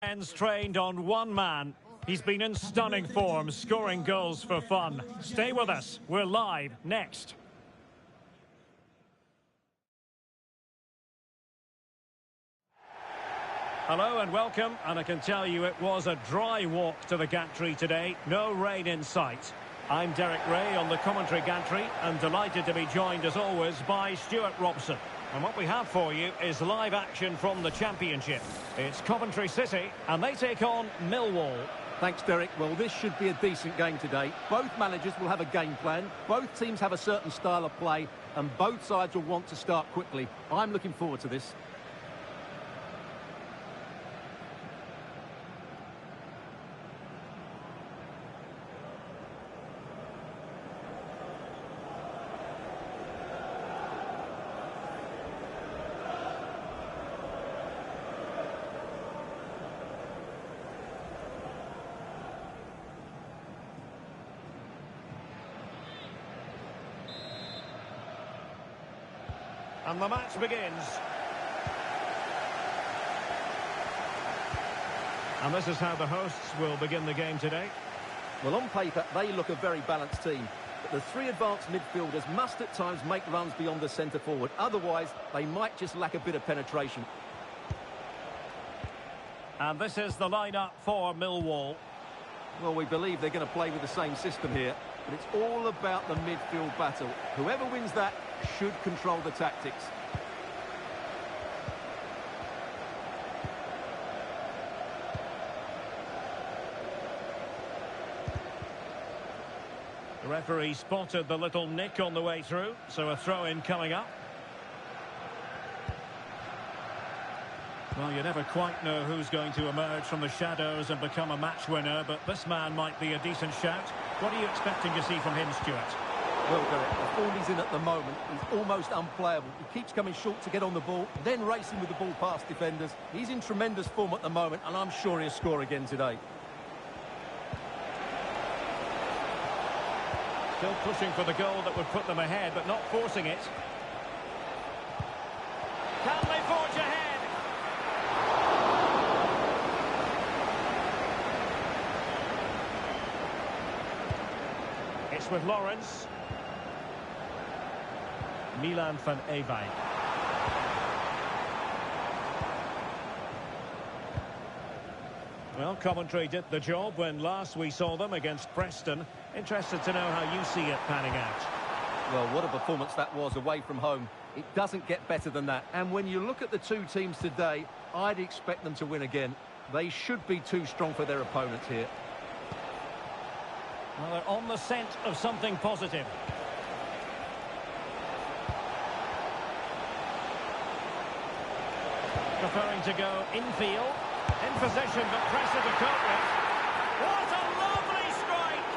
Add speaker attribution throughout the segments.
Speaker 1: Hands trained on one man. He's been in stunning form, scoring goals for fun. Stay with us. We're live next. Hello and welcome, and I can tell you it was a dry walk to the gantry today. No rain in sight. I'm Derek Ray on the commentary gantry, and delighted to be joined as always by Stuart Robson. And what we have for you is live action from the Championship. It's Coventry City, and they take on Millwall.
Speaker 2: Thanks, Derek. Well, this should be a decent game today. Both managers will have a game plan. Both teams have a certain style of play, and both sides will want to start quickly. I'm looking forward to this.
Speaker 1: And the match begins. And this is how the hosts will begin the game today.
Speaker 2: Well, on paper, they look a very balanced team. But the three advanced midfielders must at times make runs beyond the centre forward. Otherwise, they might just lack a bit of penetration.
Speaker 1: And this is the lineup for Millwall.
Speaker 2: Well, we believe they're going to play with the same system here. But it's all about the midfield battle. Whoever wins that should control the tactics.
Speaker 1: The referee spotted the little nick on the way through, so a throw-in coming up. Well, you never quite know who's going to emerge from the shadows and become a match winner, but this man might be a decent shout. What are you expecting to see from him, Stuart?
Speaker 2: Well, Derek, the form he's in at the moment is almost unplayable. He keeps coming short to get on the ball, then racing with the ball past defenders. He's in tremendous form at the moment, and I'm sure he'll score again today.
Speaker 1: Still pushing for the goal that would put them ahead, but not forcing it. Can they forge ahead? It's with Lawrence. Milan van Ewijk. Well, Coventry did the job when last we saw them against Preston. Interested to know how you see it panning out.
Speaker 2: Well, what a performance that was away from home. It doesn't get better than that. And when you look at the two teams today, I'd expect them to win again. They should be too strong for their opponents here.
Speaker 1: Well, they're on the scent of something positive. Preferring to go infield. In position, but pressure to cope with. What a lovely strike!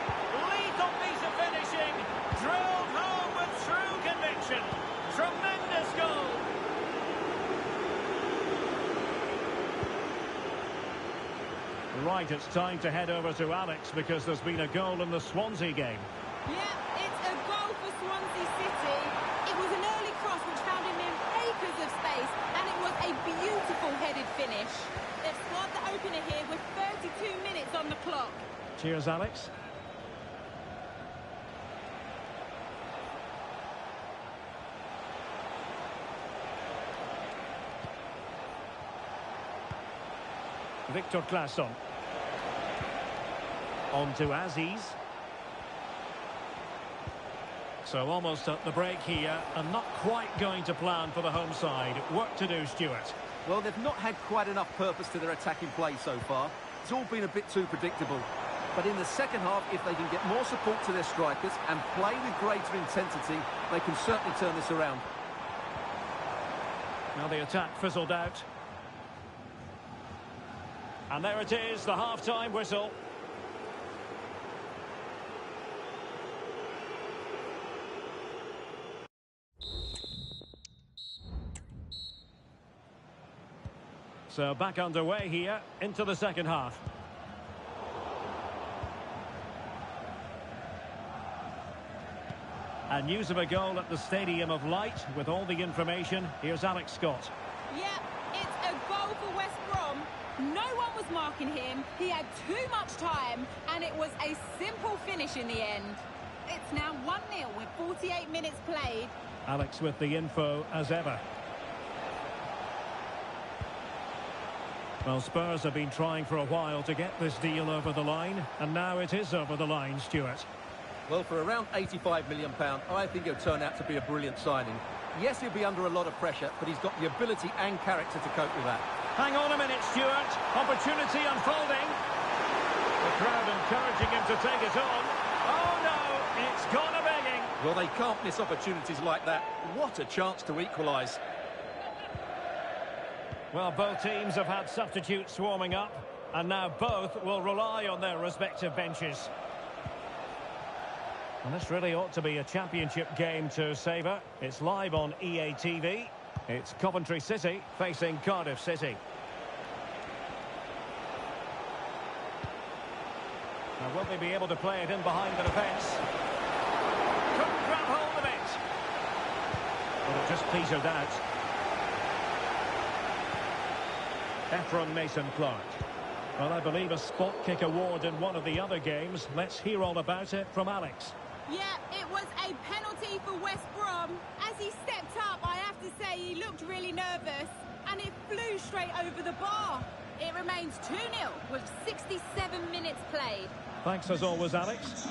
Speaker 1: Lethal piece of finishing. Drilled home with true conviction. Tremendous goal. Right, it's time to head over to Alex because there's been a goal in the Swansea game.
Speaker 3: Yeah, it's a goal for Swansea City. It was an early cross which found him in acres of space, and it was a beautiful headed finish. They've scored the opener here with 32 minutes on the clock.
Speaker 1: Cheers, Alex. Victor Claesson. On to Aziz. So almost at the break here, and not quite going to plan for the home side. Work to do, Stuart.
Speaker 2: Well, they've not had quite enough purpose to their attacking play so far. It's all been a bit too predictable. But in the second half, if they can get more support to their strikers and play with greater intensity, they can certainly turn this around.
Speaker 1: Now the attack fizzled out. And there it is, the half-time whistle. So back underway here into the second half. And news of a goal at the Stadium of Light with all the information. Here's Alex Scott.
Speaker 3: Yeah, it's a goal for West Brom. No one was marking him. He had too much time, and it was a simple finish in the end. It's now 1-0 with 48 minutes played.
Speaker 1: Alex with the info as ever. Well, Spurs have been trying for a while to get this deal over the line, and now it is over the line, Stuart.
Speaker 2: Well, for around £85 million, I think he'll turn out to be a brilliant signing. Yes, he'll be under a lot of pressure, but he's got the ability and character to cope with that.
Speaker 1: Hang on a minute, Stuart. Opportunity unfolding. The crowd encouraging him to take it on. Oh, no, it's gone a begging.
Speaker 2: Well, they can't miss opportunities like that. What a chance to equalise.
Speaker 1: Well, both teams have had substitutes warming up, and now both will rely on their respective benches. And this really ought to be a championship game to savour. It's live on EA TV. It's Coventry City facing Cardiff City. Now, will they be able to play it in behind the defence? Couldn't grab hold of it. But it just petered out. Ephraim Mason-Clark. Well, I believe a spot kick award in one of the other games. Let's hear all about it from Alex.
Speaker 3: Yeah, it was a penalty for West Brom. As he stepped up, I have to say he looked really nervous, and it flew straight over the bar. It remains 2-0 with 67 minutes played.
Speaker 1: Thanks as always, Alex.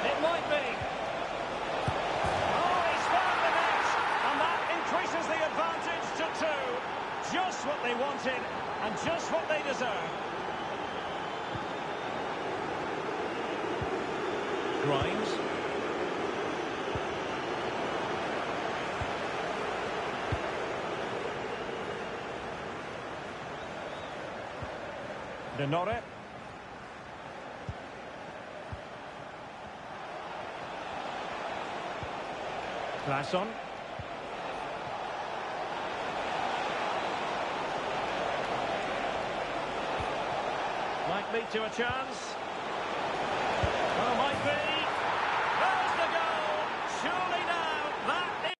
Speaker 1: It might be. Oh, he's found the net, and that increases the advantage to 2. Just what they wanted, and just what they deserve. Grimes. Denore. Claesson. Might lead to a chance. Oh, might be. There's the goal. Surely now, that is...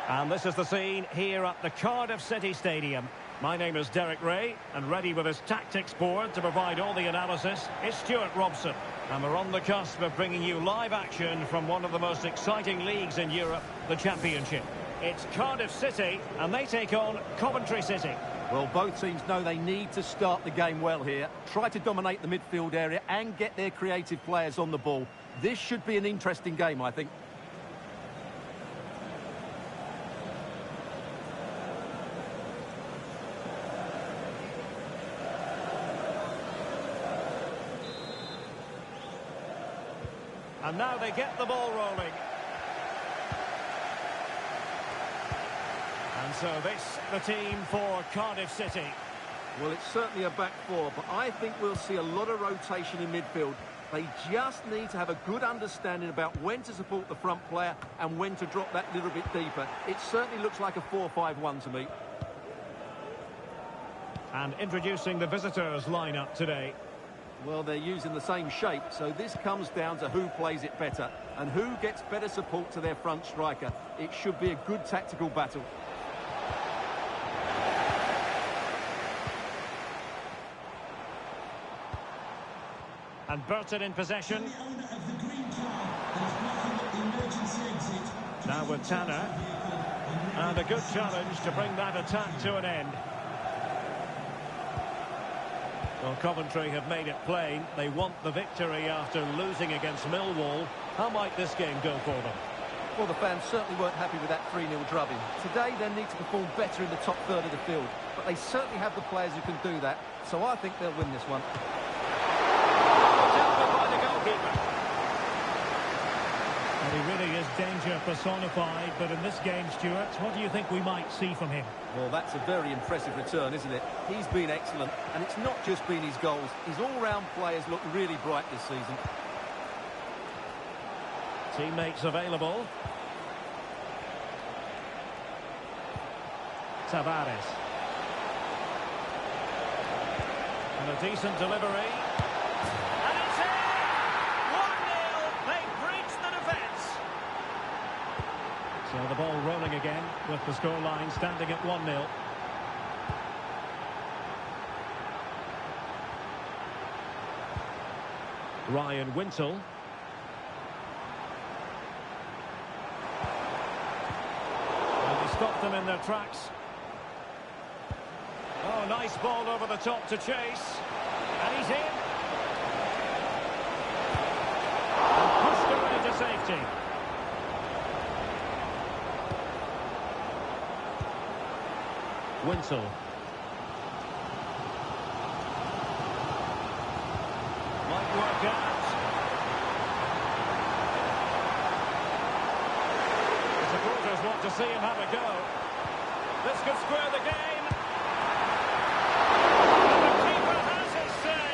Speaker 1: And this is the scene here at the Cardiff City Stadium. My name is Derek Ray, and ready with his tactics board to provide all the analysis is Stuart Robson. And we're on the cusp of bringing you live action from one of the most exciting leagues in Europe, the Championship. It's Cardiff City, and they take on Coventry City.
Speaker 2: Well, both teams know they need to start the game well here. Try to dominate the midfield area and get their creative players on the ball. This should be an interesting game, I think.
Speaker 1: And now they get the ball rolling. And so this, the team for Cardiff City.
Speaker 2: Well, it's certainly a back four, but I think we'll see a lot of rotation in midfield. They just need to have a good understanding about when to support the front player and when to drop that little bit deeper. It certainly looks like a 4-5-1 to me.
Speaker 1: And introducing the visitors lineup today.
Speaker 2: Well, they're using the same shape, so this comes down to who plays it better and who gets better support to their front striker. It should be a good tactical battle.
Speaker 1: And Burton in possession. Now with Tanner. And a good challenge to bring that attack to an end. Well, Coventry have made it plain. They want the victory after losing against Millwall. How might this game go for them?
Speaker 2: Well, the fans certainly weren't happy with that 3-0 drubbing. Today, they need to perform better in the top third of the field. But they certainly have the players who can do that. So I think they'll win this one.
Speaker 1: By the goalkeeper. And he really is danger personified. But in this game, Stuart, what do you think we might see from him?
Speaker 2: Well, that's a very impressive return, isn't it? He's been excellent, and it's not just been his goals. His all-round players look really bright this season.
Speaker 1: Teammates available. Tavares. And a decent delivery. And it's in! 1-0. They breach the defence. So the ball rolling again with the scoreline standing at 1-0. Ryan Wintle. And he stopped them in their tracks. Oh, nice ball over the top to chase. And he's in. And pushed away to safety. Wintle. Might work out. The supporters want to see him have a go. This could square the game. And the keeper has his say.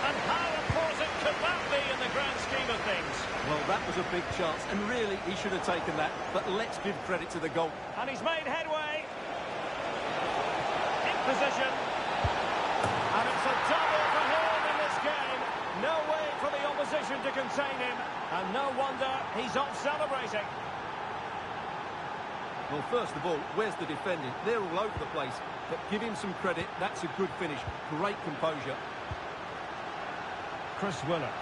Speaker 1: And how important could that be in the grand scheme of things?
Speaker 2: Well, that was a big chance, and really, he should have taken that. But let's give credit to the goal.
Speaker 1: And he's made headway. In position. And it's a double for him in this game. No way for the opposition to contain him. And no wonder he's off celebrating.
Speaker 2: Well, first of all, where's the defending? They're all over the place. But give him some credit. That's a good finish. Great composure.
Speaker 1: Chris Willock.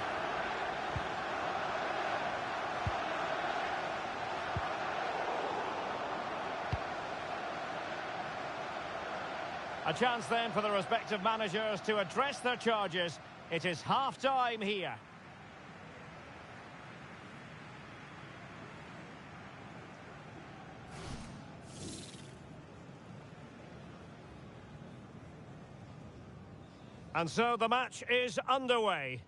Speaker 1: A chance then for the respective managers to address their charges. It is half-time here. And so the match is underway.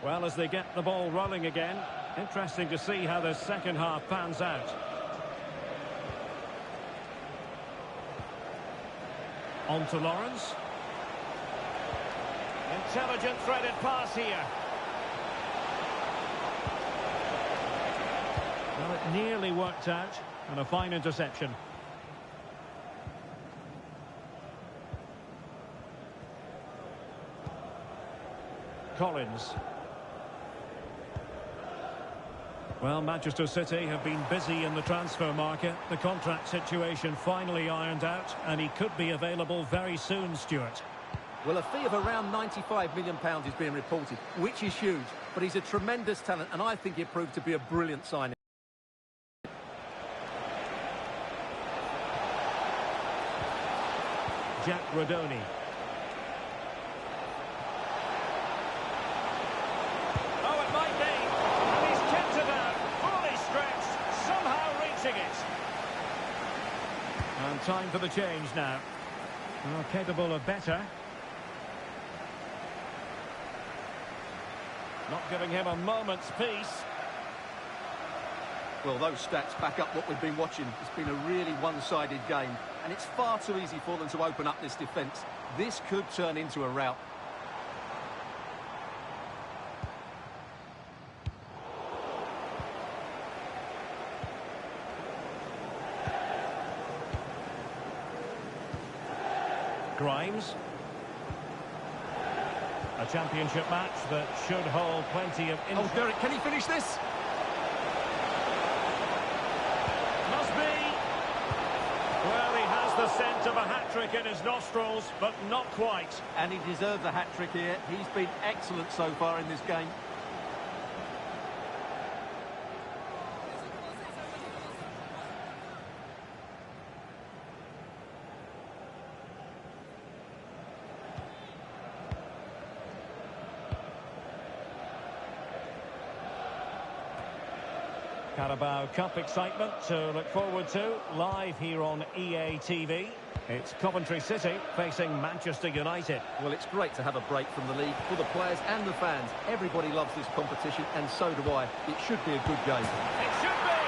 Speaker 1: Well, as they get the ball rolling again, interesting to see how the second half pans out. On to Lawrence. Intelligent threaded pass here. Well, it nearly worked out, and a fine interception. Collins. Well, Manchester City have been busy in the transfer market. The contract situation finally ironed out, and he could be available very soon, Stuart.
Speaker 2: Well, a fee of around £95 million is being reported, which is huge. But he's a tremendous talent, and I think it proved to be a brilliant signing.
Speaker 1: Jack Rodoni. Oh, it might be. And he's kept it out. Fully stretched. Somehow reaching it. And time for the change now. Well, capable of better. Not giving him a moment's peace.
Speaker 2: Well, those stats back up what we've been watching. It's been a really one-sided game, and it's far too easy for them to open up this defence. This could turn into a rout.
Speaker 1: Grimes. A championship match that should hold plenty of interest.
Speaker 2: Oh, Derek, can he finish this?
Speaker 1: Must be. Well, he has the scent of a hat-trick in his nostrils, but not quite.
Speaker 2: And he deserves a hat-trick here. He's been excellent so far in this game.
Speaker 1: Carabao Cup excitement to look forward to live here on EA TV. It's Coventry City facing Manchester United.
Speaker 2: Well, it's great to have a break from the league for the players and the fans. Everybody loves this competition, and so do I. It should be a good game.
Speaker 1: It should be!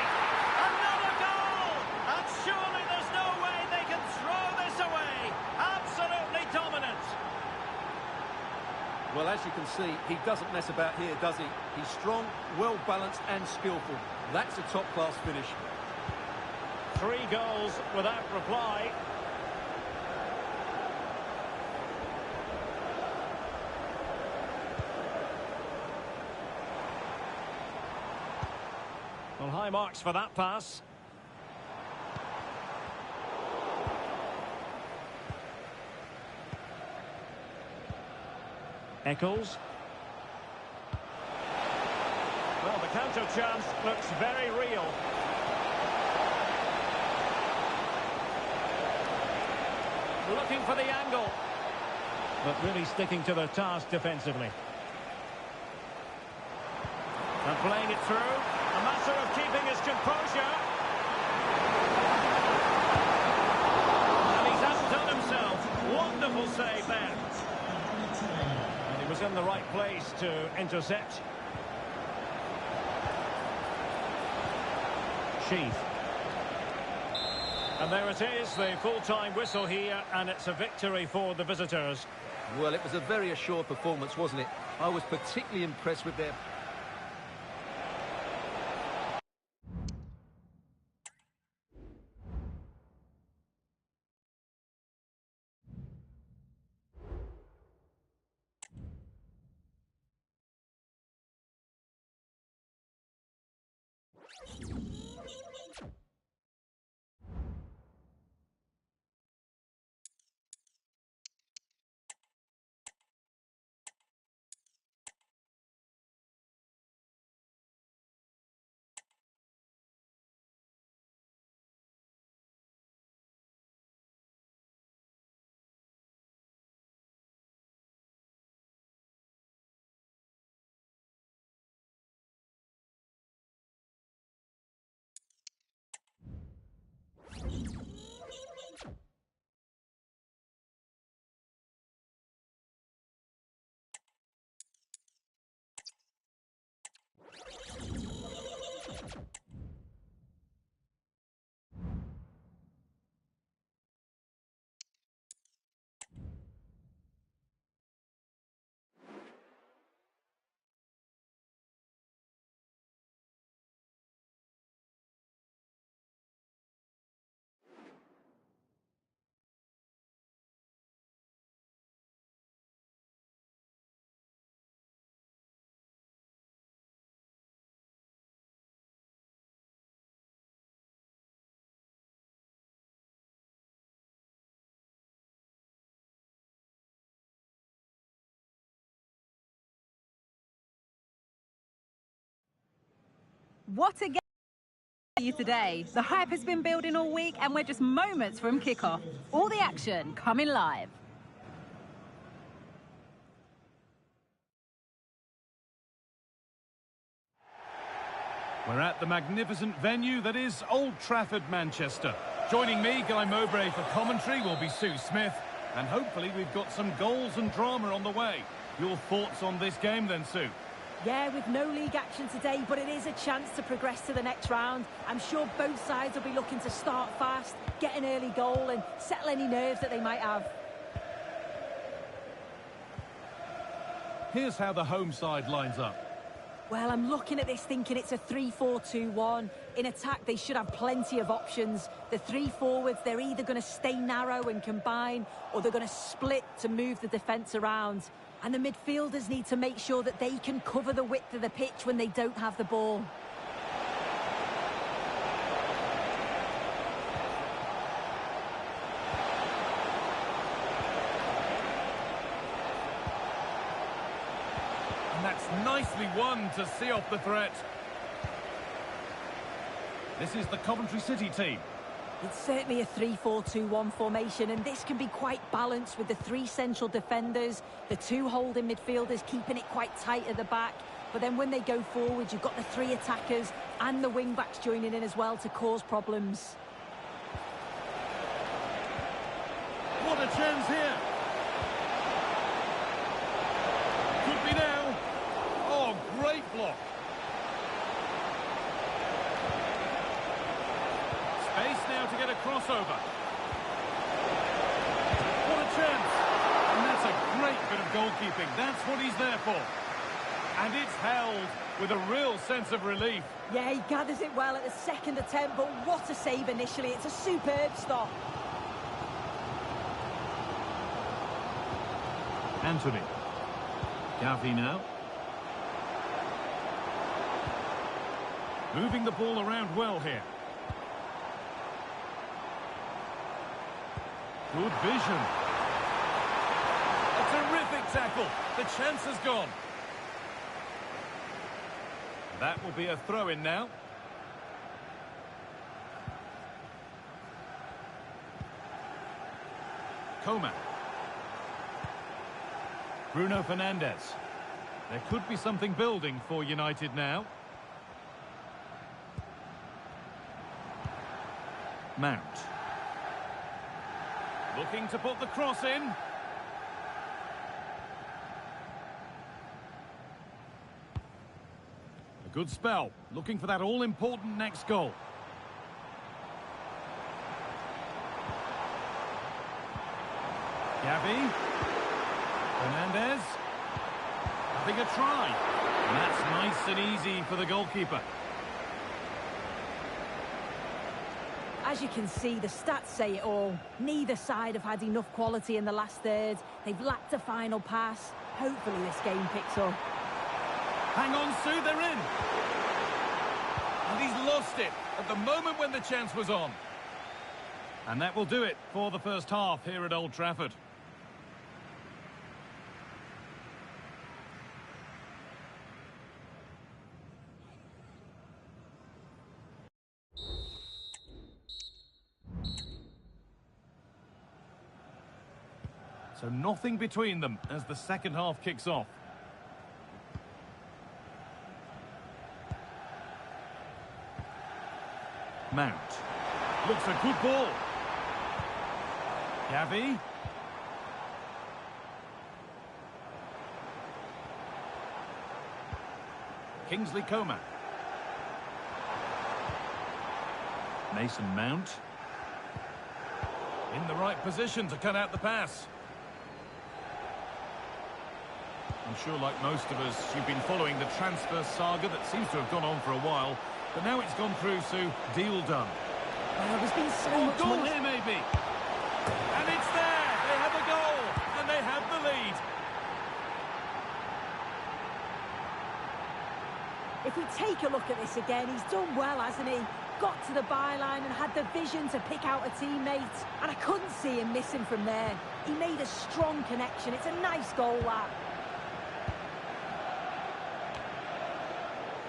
Speaker 1: Another goal! And surely there's no way they can throw this away. Absolutely dominant.
Speaker 2: Well, as you can see, he doesn't mess about here, does he? He's strong, well-balanced and skillful. That's a top-class finish.
Speaker 1: 3 goals without reply. Well, high marks for that pass. Eccles. Well, the counter chance looks very real. Looking for the angle. But really sticking to their task defensively. And playing it through. A matter of keeping his composure. And he's outdone himself. Wonderful save there. And he was in the right place to intercept. Sheath. And there it is, the full-time whistle here, and it's a victory for the visitors.
Speaker 2: Well, it was a very assured performance, wasn't it? I was particularly impressed with their
Speaker 4: What a game for you today. The hype has been building all week and we're just moments from kickoff. All the action coming live.
Speaker 5: We're at the magnificent venue that is Old Trafford, Manchester. Joining me, Guy Mowbray for commentary, will be Sue Smith. And hopefully we've got some goals and drama on the way. Your thoughts on this game then, Sue?
Speaker 6: Yeah, with no league action today, but it is a chance to progress to the next round. I'm sure both sides will be looking to start fast, get an early goal and settle any nerves that they might have.
Speaker 5: Here's how the home side lines up.
Speaker 6: Well, I'm looking at this thinking it's a 3-4-2-1. In attack, they should have plenty of options. The three forwards, they're either going to stay narrow and combine, or they're going to split to move the defence around. And the midfielders need to make sure that they can cover the width of the pitch when they don't have the ball.
Speaker 5: And that's nicely won to see off the threat. This is the Coventry City team.
Speaker 6: It's certainly a 3-4-2-1 formation, and this can be quite balanced with the three central defenders, the two holding midfielders keeping it quite tight at the back. But then when they go forward, you've got the three attackers and the wing-backs joining in as well to cause problems.
Speaker 5: What a chance here! Could be now. Oh, great block. Space now to get a crossover. What a chance! And that's a great bit of goalkeeping. That's what he's there for. And it's held with a real sense of relief.
Speaker 6: Yeah, he gathers it well at the second attempt, but what a save initially. It's a superb stop.
Speaker 5: Anthony. Gavi now. Moving the ball around well here. Good vision. A terrific tackle. The chance has gone. That will be a throw-in now. Coman. Bruno Fernandes. There could be something building for United now. Mount. Looking to put the cross in. A good spell. Looking for that all-important next goal. Gavi. Fernandes. Having a try. And that's nice and easy for the goalkeeper.
Speaker 6: As you can see, the stats say it all. Neither side have had enough quality in the last third. They've lacked a final pass. Hopefully this game picks up.
Speaker 5: Hang on, Sue, they're in. And he's lost it at the moment when the chance was on. And that will do it for the first half here at Old Trafford. So nothing between them as the second half kicks off. Mount. Looks a good ball. Gavi. Kingsley Coman. Mason Mount. In the right position to cut out the pass. I'm sure, like most of us, you've been following the transfer saga that seems to have gone on for a while. But now it's gone through, Sue. Deal done.
Speaker 6: There's been so much
Speaker 5: goal
Speaker 6: more
Speaker 5: here, maybe. And it's there. They have a goal. And they have the lead.
Speaker 6: If we take a look at this again, he's done well, hasn't he? Got to the byline and had the vision to pick out a teammate. And I couldn't see him missing from there. He made a strong connection. It's a nice goal, that.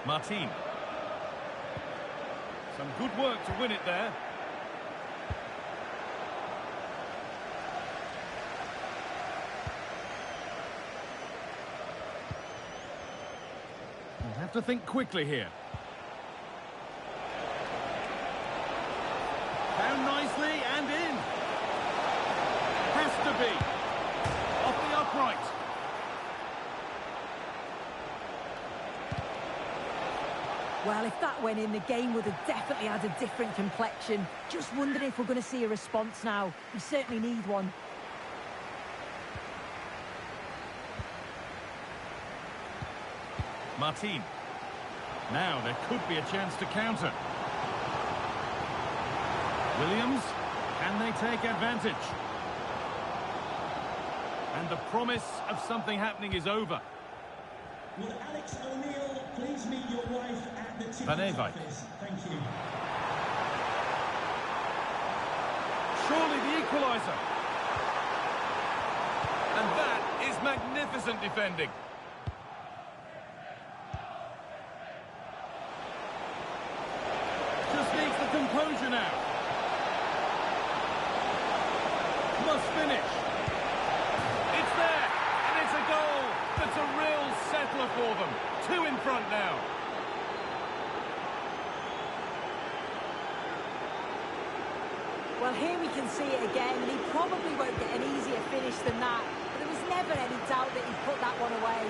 Speaker 5: Martin. Some good work to win it there. We'll have to think quickly here. Down nicely and in. Has to be. Off the upright.
Speaker 6: Well, if that went in, the game would have definitely had a different complexion. Just wondering if we're going to see a response now. We certainly need one.
Speaker 5: Martin. Now there could be a chance to counter. Williams, can they take advantage? And the promise of something happening is over.
Speaker 7: Will Alex O'Neill please meet your wife at the ticket office? Thank you.
Speaker 5: Surely the equaliser. And that is magnificent defending. Just needs the composure now. Must finish. It's there, and it's a goal. That's a real settler for them. 2 in front now.
Speaker 6: Well, here we can see it again, and he probably won't get an easier finish than that. But there was never any doubt that he'd put that one away.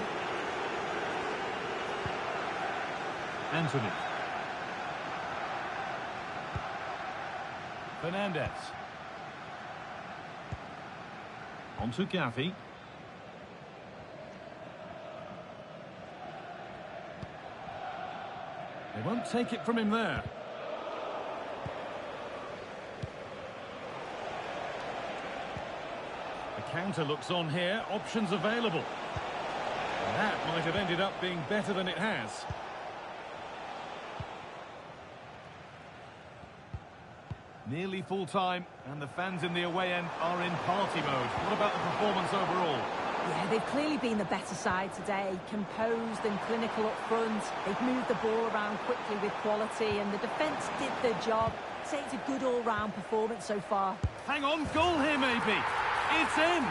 Speaker 5: Anthony. Fernandez. On to Gavi. They won't take it from him there. The counter looks on here. Options available. And that might have ended up being better than it has. Nearly full time, and the fans in the away end are in party mode. What about the performance overall?
Speaker 6: Yeah, they've clearly been the better side today, composed and clinical up front. They've moved the ball around quickly with quality, and the defence did their job. So it's a good all-round performance so far.
Speaker 5: Hang on, goal here maybe. It's in.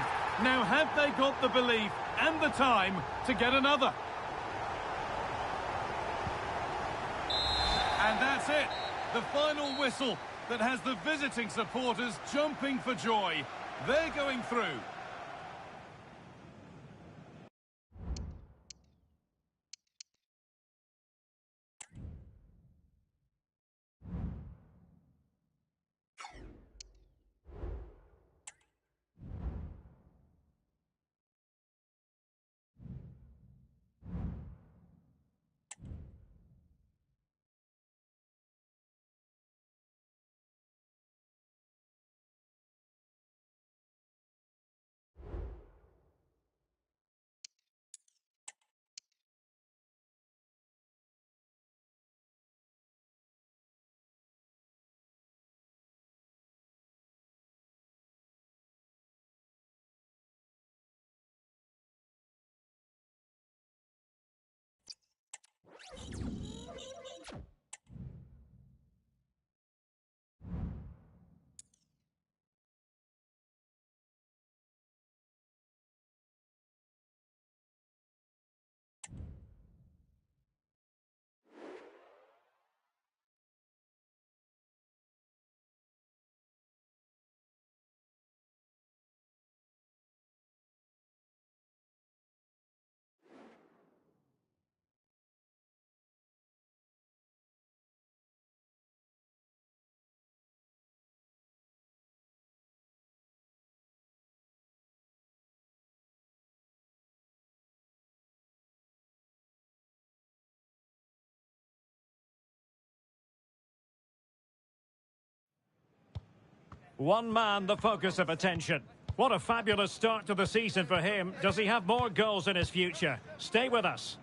Speaker 5: Now have they got the belief and the time to get another? And that's it. The final whistle that has the visiting supporters jumping for joy. They're going through.
Speaker 1: One man, the focus of attention. What a fabulous start to the season for him. Does he have more goals in his future? Stay with us.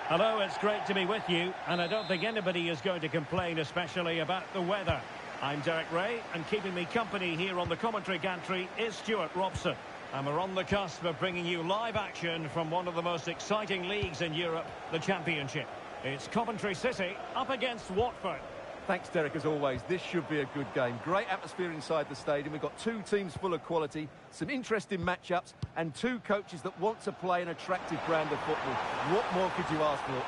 Speaker 1: Hello, it's great to be with you, and I don't think anybody is going to complain, especially about the weather. I'm Derek Ray, and keeping me company here on the commentary gantry is Stuart Robson. And we're on the cusp of bringing you live action from one of the most exciting leagues in Europe, the Championship. It's Coventry City up against Watford.
Speaker 2: Thanks, Derek, as always. This should be a good game. Great atmosphere inside the stadium. We've got two teams full of quality, some interesting matchups, and two coaches that want to play an attractive brand of football. What more could you ask for?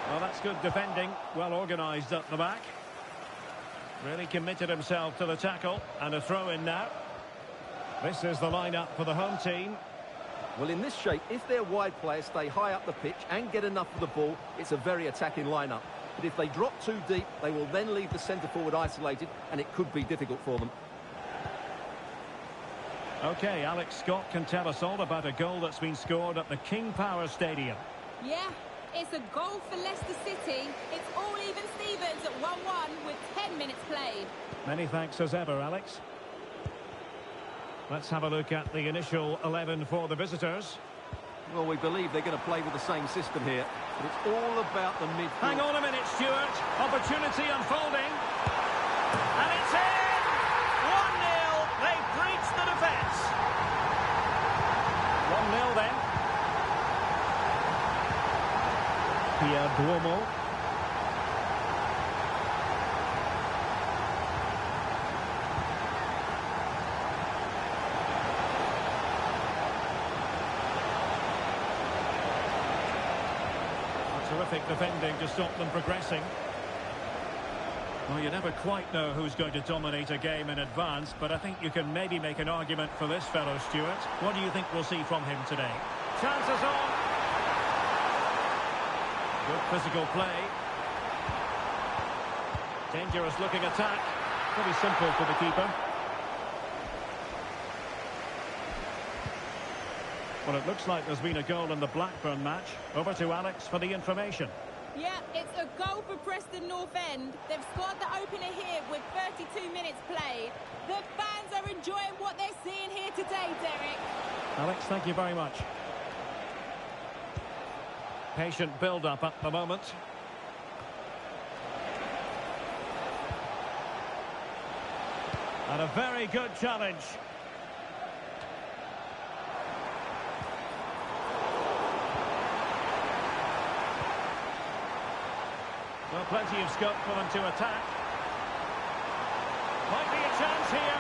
Speaker 1: Well, that's good defending. Well organised up the back. Really committed himself to the tackle. And a throw-in now. This is the lineup for the home team.
Speaker 2: Well, in this shape, if their wide players stay high up the pitch and get enough of the ball, it's a very attacking lineup. But if they drop too deep, they will then leave the centre-forward isolated, and it could be difficult for them.
Speaker 1: OK, Alex Scott can tell us all about a goal that's been scored at the King Power Stadium.
Speaker 3: Yeah, it's a goal for Leicester City. It's all even Stevens at 1-1 with 10 minutes played.
Speaker 1: Many thanks as ever, Alex. Let's have a look at the initial 11 for the visitors.
Speaker 2: Well, we believe they're going to play with the same system here. But it's all about the midfield.
Speaker 1: Hang on a minute, Stuart. Opportunity unfolding. And it's in! 1-0. They've breached the defence. 1-0 then. Pierre Duomo. Terrific defending to stop them progressing. Well, you never quite know who's going to dominate a game in advance, but I think you can maybe make an argument for this fellow, Stuart. What do you think we'll see from him today? Chances on. Good physical play. Dangerous looking attack. Pretty simple for the keeper. Well, it looks like there's been a goal in the Blackburn match. Over to Alex for the information.
Speaker 3: Yeah, it's a goal for Preston North End. They've scored the opener here with 32 minutes played. The fans are enjoying what they're seeing here today, Derek.
Speaker 1: Alex, thank you very much. Patient build-up at the moment. And a very good challenge. Well, plenty of scope for them to attack. Might be a chance here.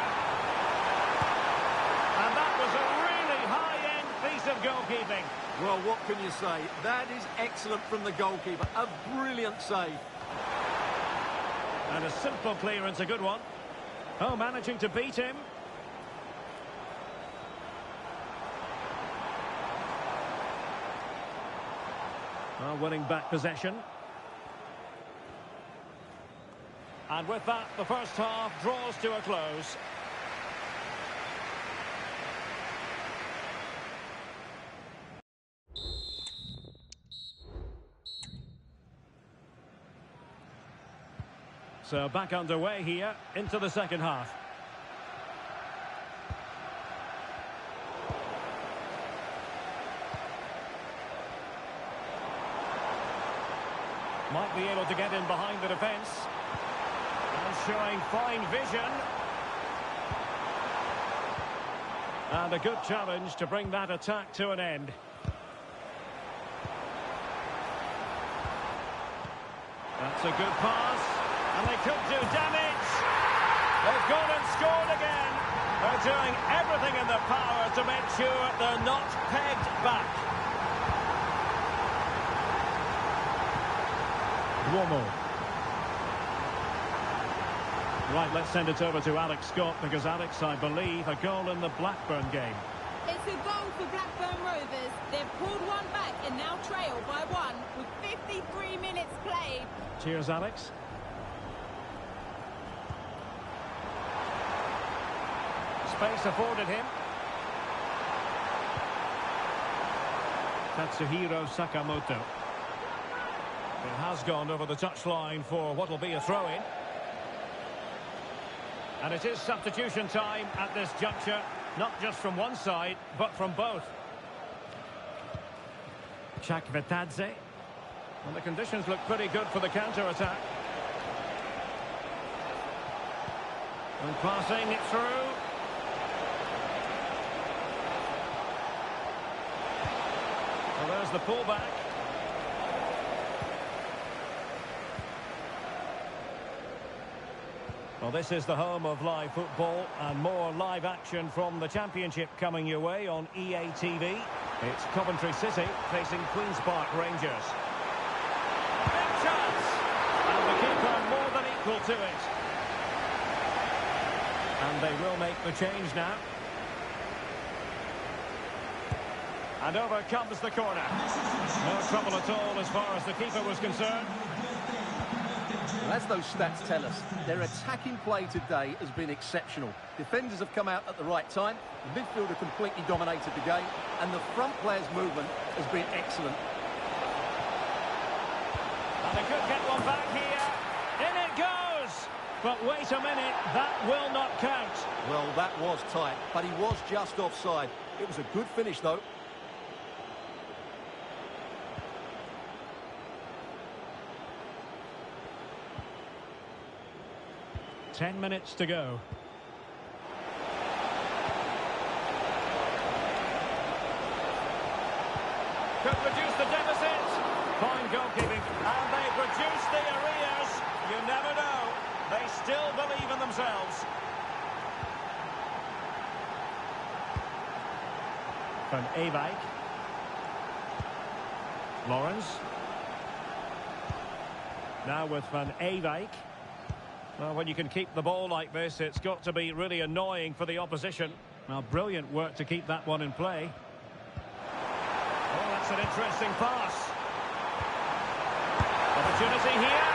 Speaker 1: And that was a really high-end piece of goalkeeping.
Speaker 2: Well, what can you say? That is excellent from the goalkeeper. A brilliant save.
Speaker 1: And a simple clearance, a good one. Oh, managing to beat him. Well, winning back possession. And with that, the first half draws to a close. So back underway here into the second half. Might be able to get in behind the defence. And showing fine vision. And a good challenge to bring that attack to an end. That's a good pass. And they could do damage. They've gone and scored again. They're doing everything in their power to make sure they're not pegged back. Duomo. Right, let's send it over to Alex Scott, because Alex, I believe, a goal in the Blackburn game.
Speaker 3: It's a goal for Blackburn Rovers. They've pulled one back and now trail by one with 53 minutes played.
Speaker 1: Cheers, Alex. Space afforded him. Tatsuhiro Sakamoto. It has gone over the touchline for what will be a throw-in. And it is substitution time at this juncture, not just from one side, but from both. Chakvetadze. And the conditions look pretty good for the counter-attack. And passing it through. Well, there's the pullback. Well, this is the home of live football, and more live action from the Championship coming your way on EA TV. It's Coventry City facing Queen's Park Rangers. Big chance! And the keeper more than equal to it. And they will make the change now. And over comes the corner. No trouble at all as far as the keeper was concerned.
Speaker 2: Well, as those stats tell us, their attacking play today has been exceptional. Defenders have come out at the right time, the midfielder completely dominated the game, and the front player's movement has been excellent.
Speaker 1: And they could get one back here. In it goes! But wait a minute, that will not count.
Speaker 2: Well, that was tight, but he was just offside. It was a good finish, though.
Speaker 1: Ten minutes to go. Could reduce the deficit. Fine goalkeeping. And they produce the arrears. You never know. They still believe in themselves. Van Ewijk. Lawrence. Now with Van Ewijk. Well, when you can keep the ball like this, it's got to be really annoying for the opposition. Now, brilliant work to keep that one in play. Oh, that's an interesting pass. Opportunity here.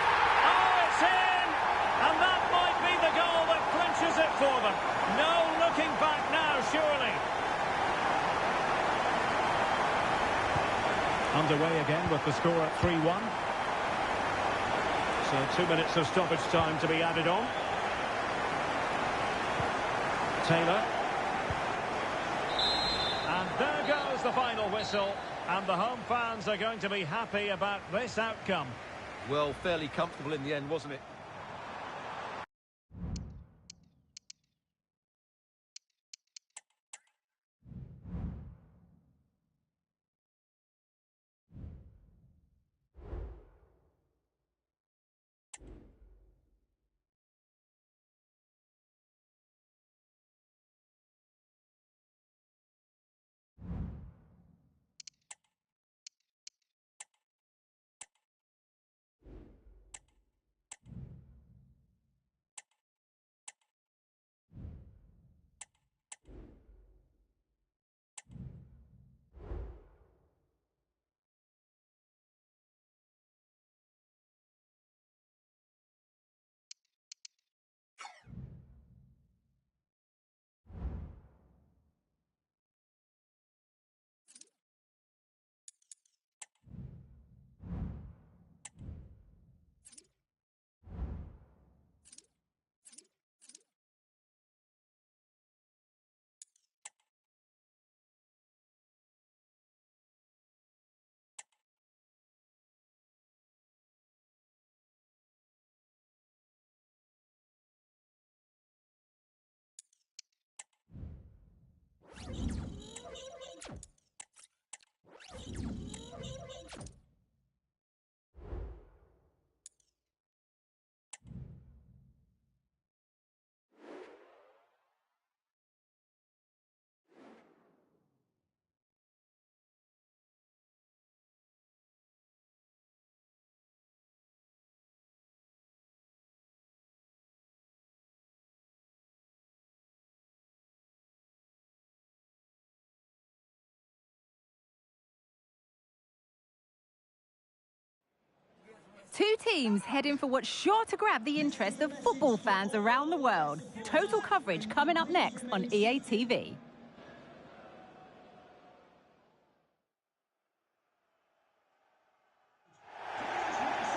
Speaker 1: Oh, it's in! And that might be the goal that clinches it for them. No looking back now, surely. Underway again with the score at 3-1. So 2 minutes of stoppage time to be added on. Taylor. And there goes the final whistle. And the home fans are going to be happy about this outcome.
Speaker 2: Well, fairly comfortable in the end, wasn't it?
Speaker 4: Two teams heading for what's sure to grab the interest of football fans around the world. Total coverage coming up next on EA TV.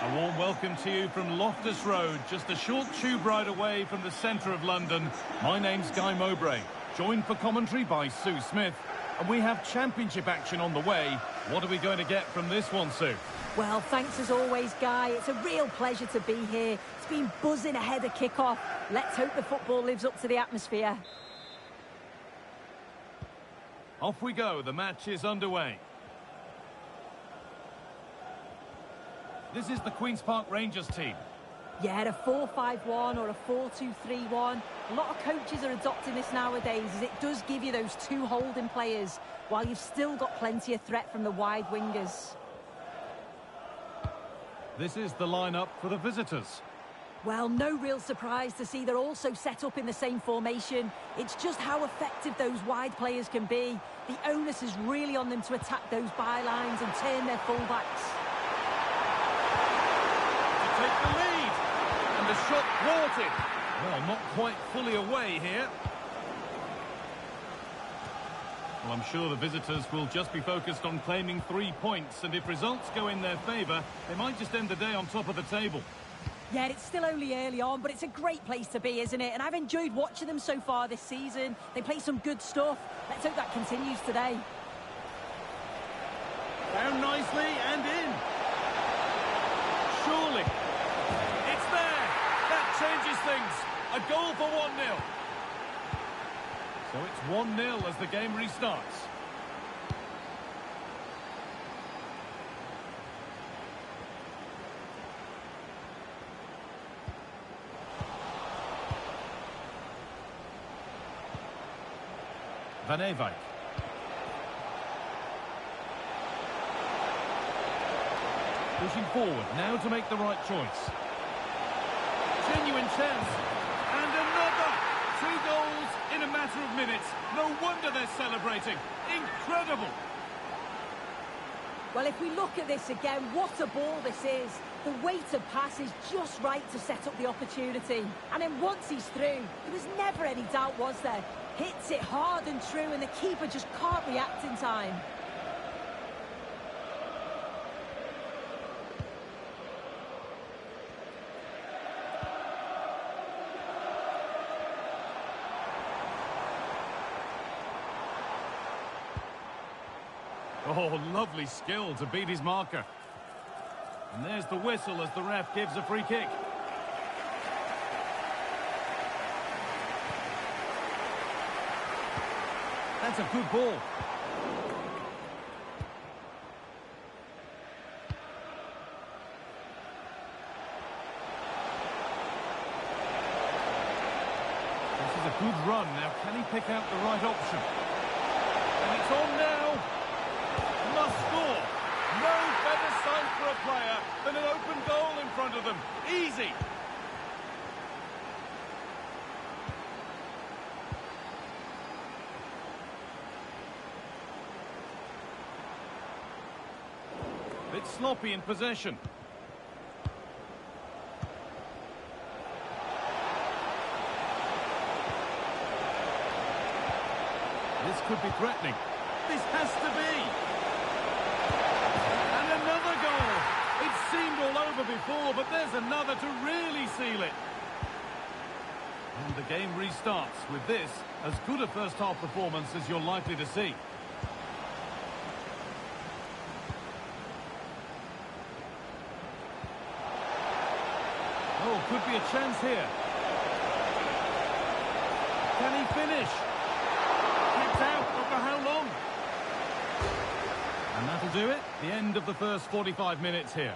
Speaker 5: A warm welcome to you from Loftus Road, just a short tube ride away from the centre of London. My name's Guy Mowbray, joined for commentary by Sue Smith. And we have championship action on the way. What are we going to get from this one, Sue?
Speaker 6: Well, thanks as always, Guy. It's a real pleasure to be here. It's been buzzing ahead of kick-off. Let's hope the football lives up to the atmosphere.
Speaker 5: Off we go, the match is underway. This is the Queen's Park Rangers team.
Speaker 6: Yeah, a 4-5-1 or a 4-2-3-1. A lot of coaches are adopting this nowadays, as it does give you those two holding players, while you've still got plenty of threat from the wide wingers.
Speaker 5: This is the lineup for the visitors.
Speaker 6: Well, no real surprise to see they're also set up in the same formation. It's just how effective those wide players can be. The onus is really on them to attack those bylines and turn their fullbacks.
Speaker 5: To take the lead. And the shot thwarted. Well, not quite fully away here. Well, I'm sure the visitors will just be focused on claiming 3 points, and if results go in their favour, they might just end the day on top of the table.
Speaker 6: Yeah, it's still only early on, but it's a great place to be, isn't it? And I've enjoyed watching them so far this season. They play some good stuff. Let's hope that continues today.
Speaker 5: Down nicely and in. Surely. It's there. That changes things. A goal for 1-0. So it's 1-0 as the game restarts. Animaty. Pushing forward, now to make the right choice. Genuine chance. And another! 2 goals in a matter of minutes. No wonder they're celebrating. Incredible!
Speaker 6: Well, if we look at this again, what a ball this is. The weight of pass is just right to set up the opportunity. And then once he's through, there was never any doubt, was there? Hits it hard and true, and the keeper just can't react in time.
Speaker 5: Oh, lovely skill to beat his marker. And there's the whistle as the ref gives a free kick. That's a good ball. This is a good run. Now, can he pick out the right option? And it's on now. Must score. No better sight for a player than an open goal in front of them. Easy. Bit sloppy in possession. This could be threatening. This has to be. And another goal. It seemed all over before, but there's another to really seal it. And the game restarts with this, as good a first-half performance as you're likely to see. Oh, could be a chance here. Can he finish? Kicked out, not for how long? And that'll do it. The end of the first 45 minutes here.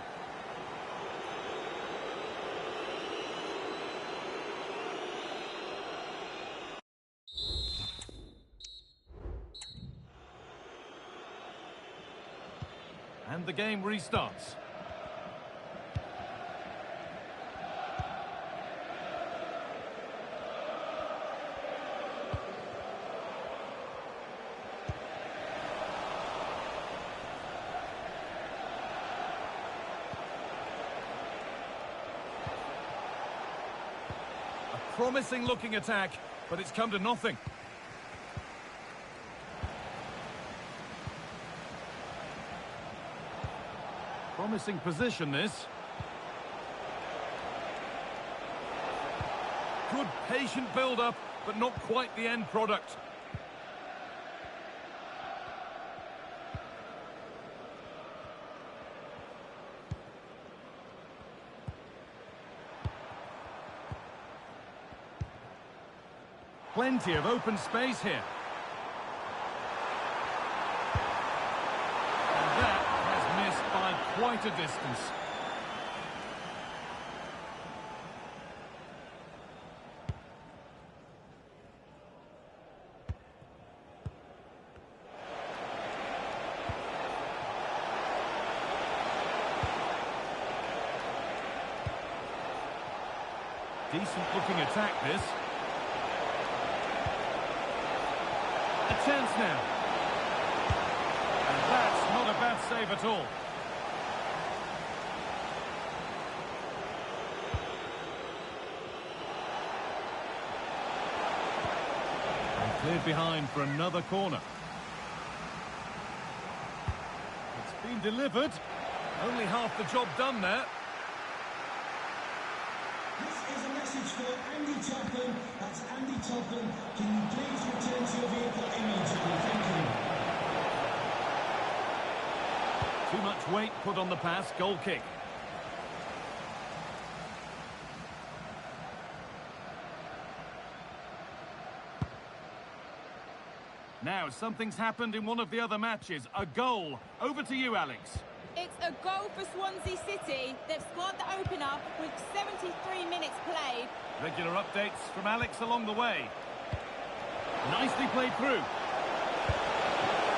Speaker 5: And the game restarts. Promising looking attack, but it's come to nothing. Promising position, this. Good patient build-up, but not quite the end product. Plenty of open space here. And that has missed by quite a distance. Decent-looking attack, this. A chance now. And that's not a bad save at all. And cleared behind for another corner. It's been delivered. Only half the job done there.
Speaker 7: This is a message for Andy Topham. That's Andy Topham. Can you please return to your vehicle immediately? Thank you.
Speaker 5: Too much weight put on the pass. Goal kick. Now, something's happened in one of the other matches. A goal. Over to you, Alex.
Speaker 3: It's a goal for Swansea City. They've scored the opener with 73 minutes played.
Speaker 5: Regular updates from Alex along the way. Nicely played through.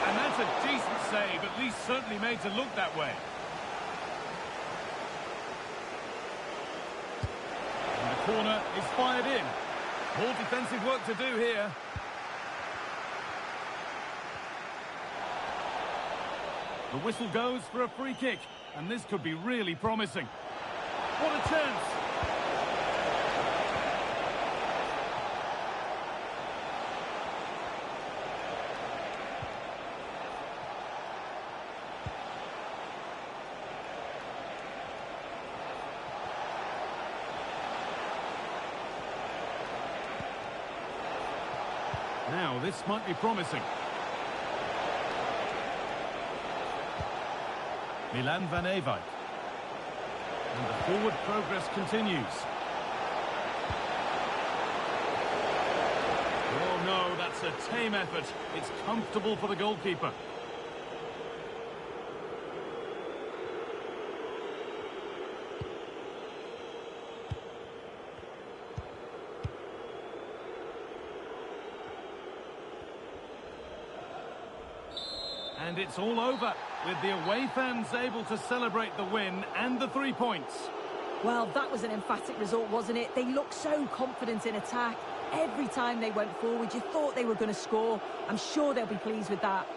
Speaker 5: And that's a decent save, at least certainly made to look that way. And the corner is fired in. More defensive work to do here. The whistle goes for a free kick, and this could be really promising. What a chance! Now, this might be promising. Milan van Ewijk. And the forward progress continues. Oh no, that's a tame effort. It's comfortable for the goalkeeper. And it's all over, with the away fans able to celebrate the win and the 3 points.
Speaker 6: Well, that was an emphatic result, wasn't it? They looked so confident in attack. Every time they went forward, you thought they were going to score. I'm sure they'll be pleased with that.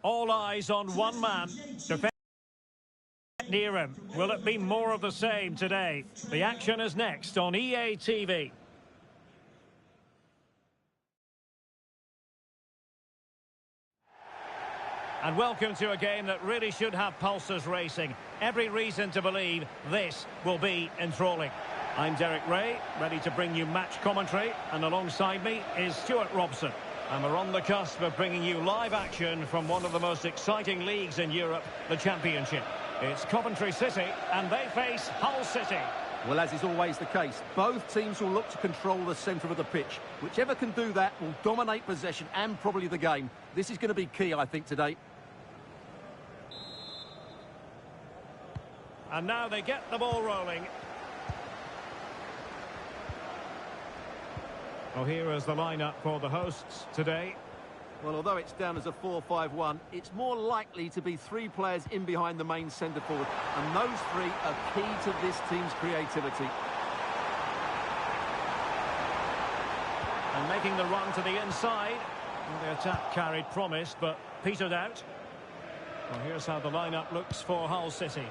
Speaker 1: All eyes on one man. Defend near him. Will it be more of the same today? The action is next on EA TV. And welcome to a game that really should have pulses racing. Every reason to believe this will be enthralling. I'm Derek Ray, ready to bring you match commentary, and alongside me is Stuart Robson. And we're on the cusp of bringing you live action from one of the most exciting leagues in Europe, the Championship. It's Coventry City, and they face Hull City.
Speaker 2: Well, as is always the case, both teams will look to control the centre of the pitch. Whichever can do that will dominate possession and probably the game. This is going to be key, I think, today.
Speaker 1: And now they get the ball rolling. Well, here is the lineup for the hosts today.
Speaker 2: Well, although it's down as a 4-5-1, it's more likely to be three players in behind the main centre forward. And those three are key to this team's creativity.
Speaker 1: And making the run to the inside. Well, the attack carried promise, but petered out. Well, here's how the lineup looks for Hull City.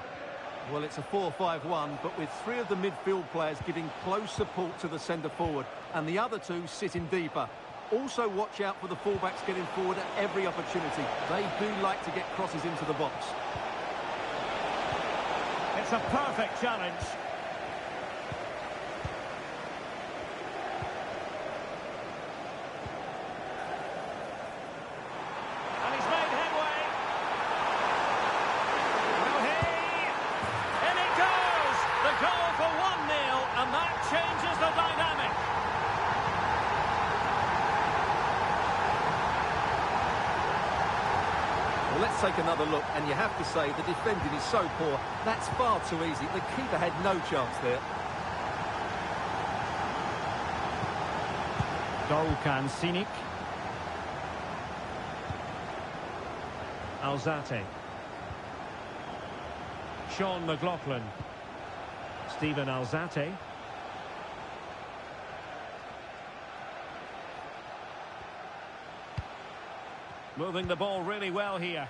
Speaker 2: Well, it's a 4-5-1, but with three of the midfield players giving close support to the centre forward, and the other two sitting deeper. Also watch out for the fullbacks getting forward at every opportunity. They do like to get crosses into the box.
Speaker 1: It's a perfect challenge. And he's made headway. In it goes! The goal for 1-0, and that changes the dynamic.
Speaker 2: Well, let's take another look, and you have to say the defending is so poor, that's far too easy. The keeper had no chance there.
Speaker 1: Dolkan Sinik. Alzate. Sean McLaughlin. Stephen Alzate. Moving the ball really well here.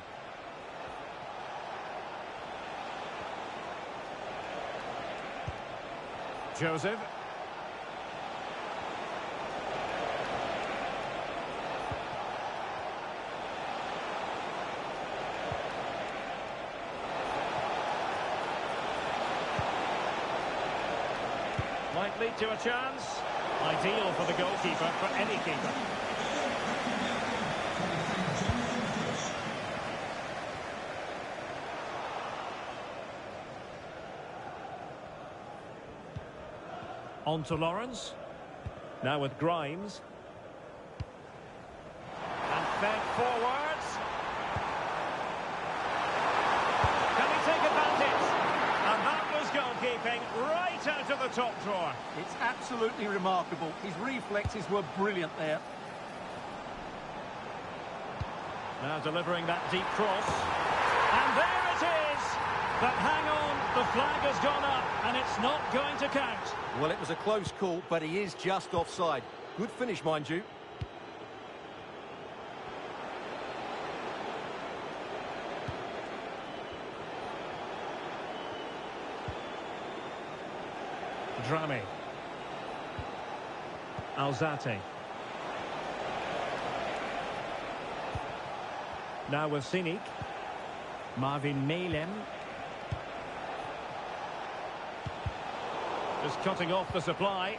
Speaker 1: Joseph. Might lead to a chance. Ideal for the goalkeeper, for any keeper. On to Lawrence. Now with Grimes. And fed forwards. Can he take advantage? And that was goalkeeping right out of the top drawer.
Speaker 2: It's absolutely remarkable. His reflexes were brilliant there.
Speaker 1: Now delivering that deep cross. And there it is! But hang on, the flag has gone up, and it's not going to count.
Speaker 2: Well, it was a close call, but he is just offside. Good finish, mind you.
Speaker 1: Drami. Alzate. Now with Sinik. Marvin Malem. Just cutting off the supply.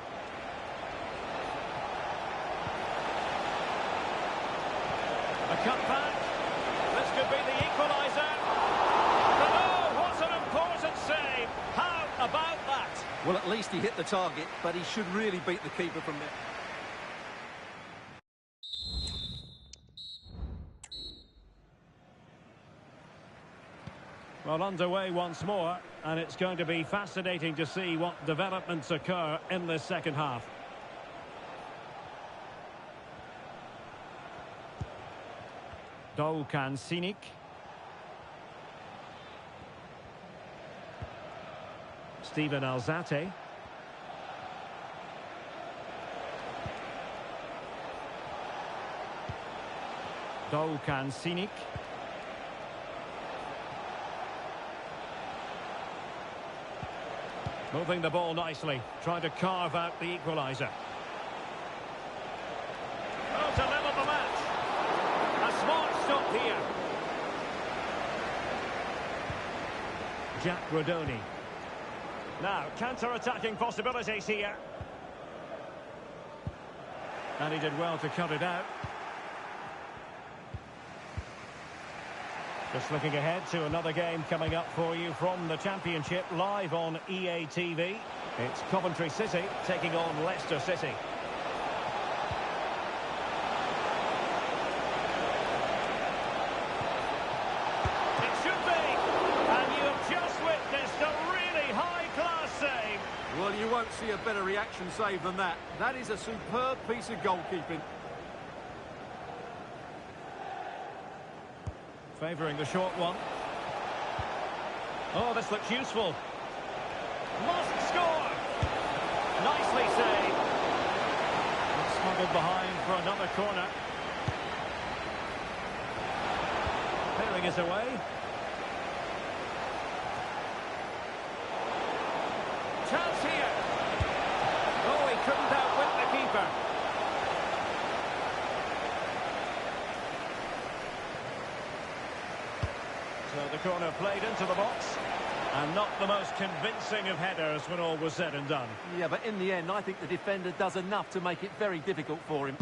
Speaker 1: A cut back. This could be the equaliser. But oh, what an important save. How about that?
Speaker 2: Well, at least he hit the target, but he should really beat the keeper from there.
Speaker 1: Well, underway once more, and it's going to be fascinating to see what developments occur in this second half. Dolkan Sinik. Stephen Alzate. Dolkan Sinik. Moving the ball nicely, trying to carve out the equaliser. Oh, to level the match. A smart stop here. Jack Rodoni. Now, counter-attacking possibilities here. And he did well to cut it out. Just looking ahead to another game coming up for you from the Championship, live on EA TV. It's Coventry City taking on Leicester City. It should be! And you have just witnessed a really high-class save.
Speaker 2: Well, you won't see a better reaction save than that. That is a superb piece of goalkeeping.
Speaker 1: Favouring the short one. Oh, this looks useful. Must score! Nicely saved. It's smuggled behind for another corner. Clearing it away. Chance here. Oh, he couldn't outwit the keeper. So the corner played into the box, and not the most convincing of headers when all was said and done.
Speaker 2: Yeah, but in the end, I think the defender does enough to make it very difficult for him.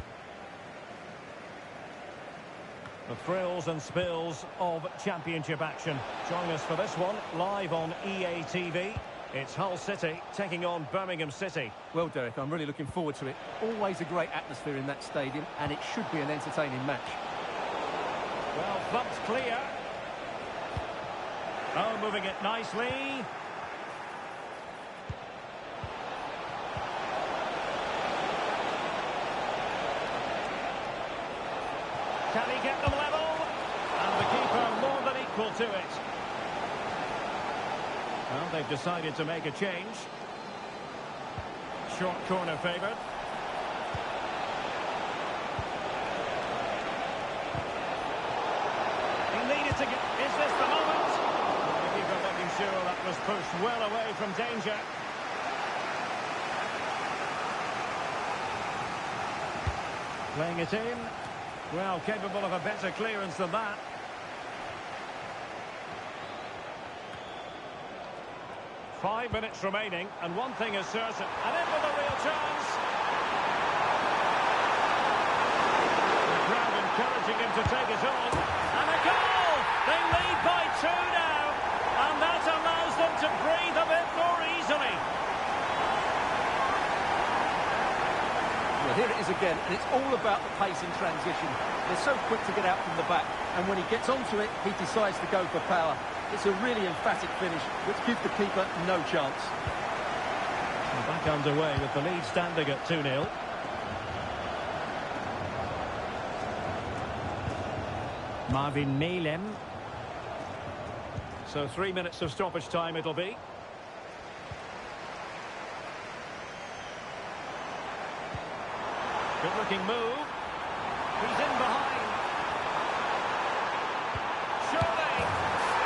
Speaker 1: The thrills and spills of Championship action. Join us for this one, live on EA TV. It's Hull City taking on Birmingham City.
Speaker 2: Well, Derek, I'm really looking forward to it. Always a great atmosphere in that stadium, and it should be an entertaining match.
Speaker 1: Well, thumped clear. Oh, moving it nicely. Can he get them level? And the keeper more than equal to it. Well, they've decided to make a change. Short corner favoured. He needed to get... Is this the moment? The keeper making sure that was pushed well away from danger. Playing it in. Well, capable of a better clearance than that. Five minutes remaining, and one thing is certain. And in with a real chance. The crowd encouraging him to take it on. And a goal! They lead by 2 now. And that allows them to breathe a bit more easily.
Speaker 2: Well, here it is again, and it's all about the pace in transition. They're so quick to get out from the back, and when he gets onto it, he decides to go for power. It's a really emphatic finish, which gives the keeper no chance.
Speaker 1: And back underway with the lead standing at 2-0. Marvin Malem. So 3 minutes of stoppage time it'll be. Good looking move. He's in behind. Surely.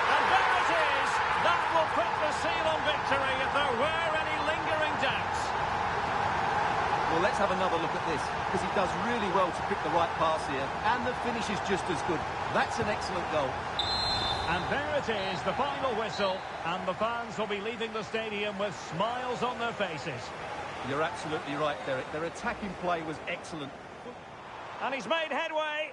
Speaker 1: And there it is. That will put the seal on victory if there were any lingering doubts.
Speaker 2: Well, let's have another look at this, because he does really well to pick the right pass here, and the finish is just as good. That's an excellent goal.
Speaker 1: And there it is, the final whistle, and the fans will be leaving the stadium with smiles on their faces.
Speaker 2: You're absolutely right, Derek. Their attacking play was excellent.
Speaker 1: And he's made headway.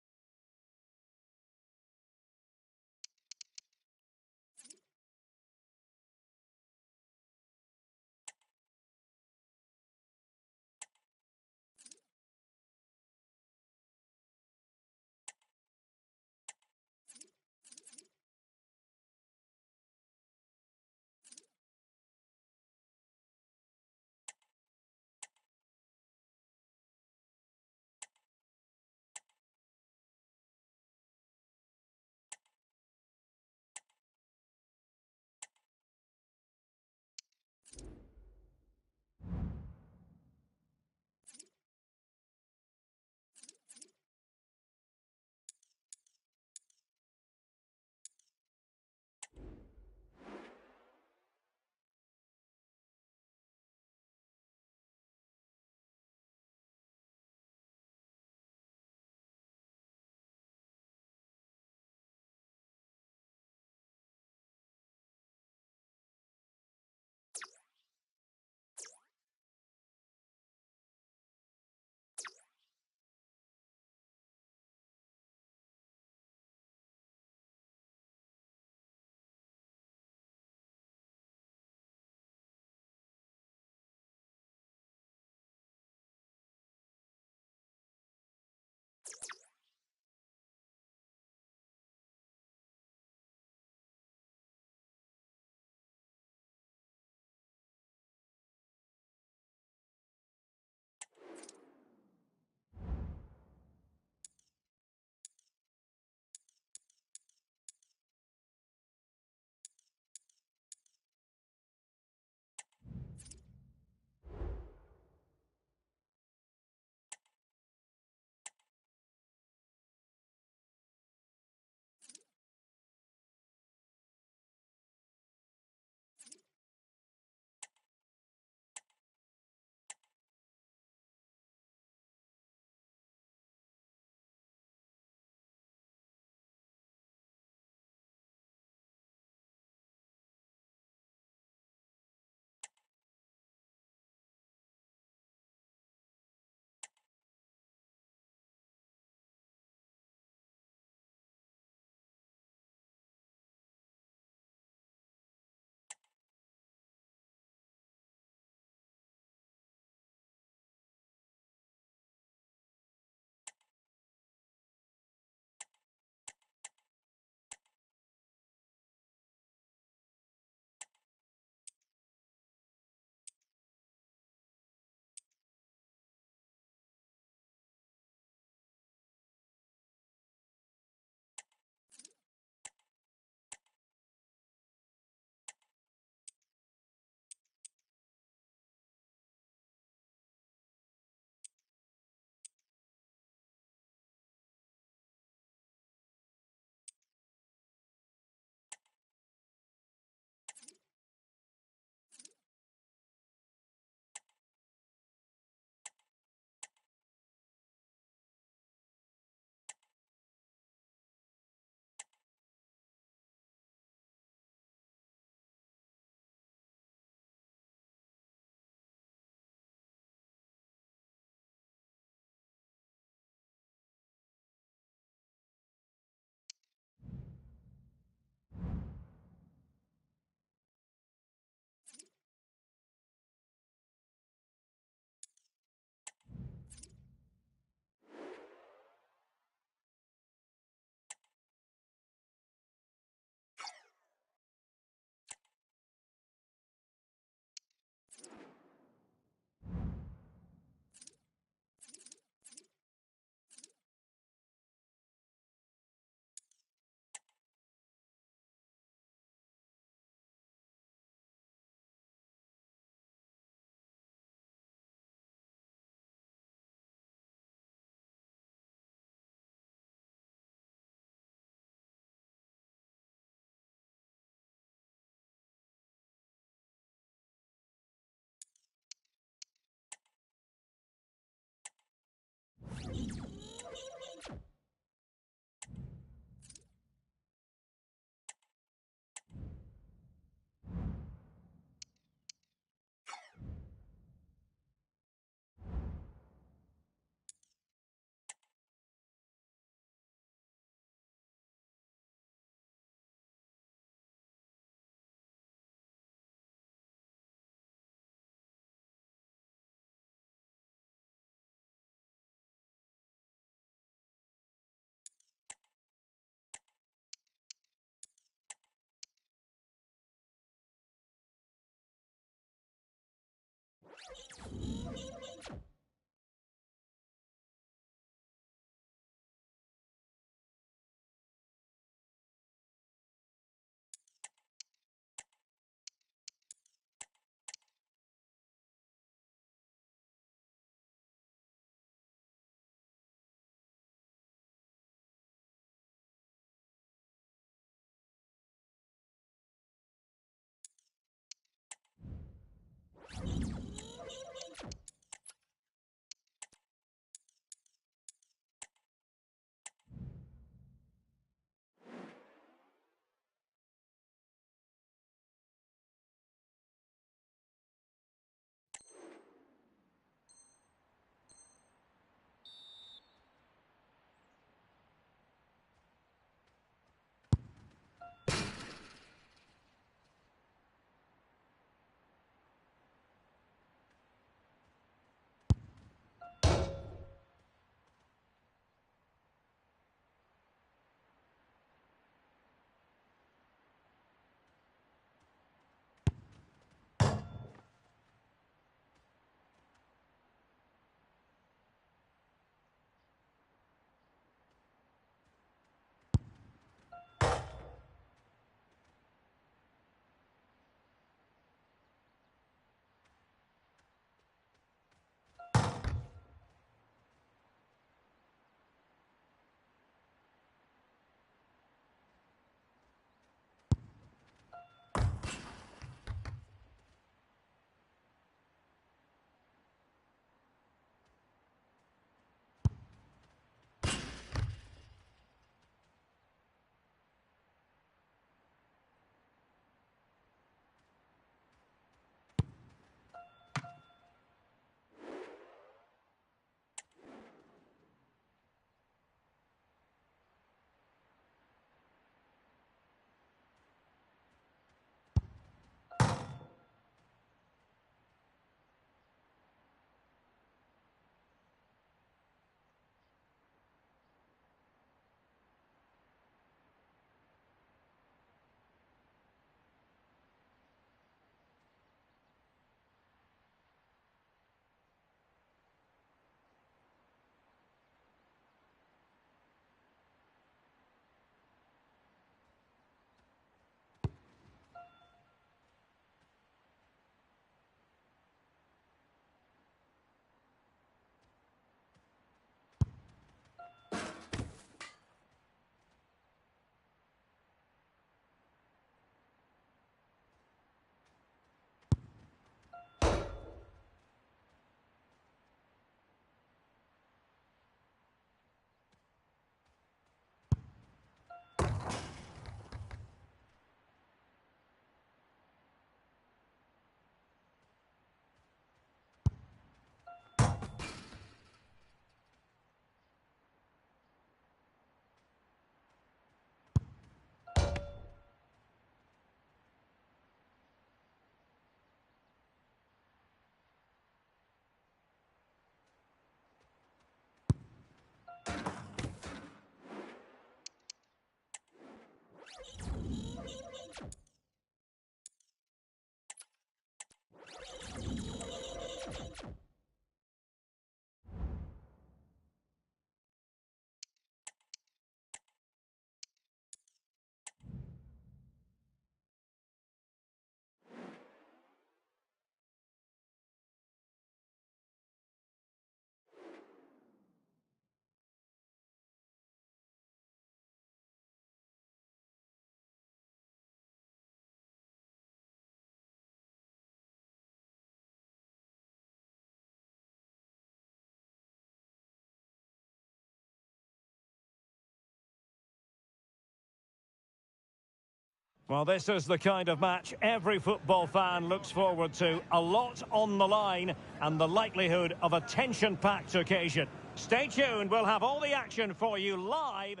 Speaker 1: Well, this is the kind of match every football fan looks forward to. A lot on the line and the likelihood of a tension-packed occasion. Stay tuned, we'll have all the action for you live.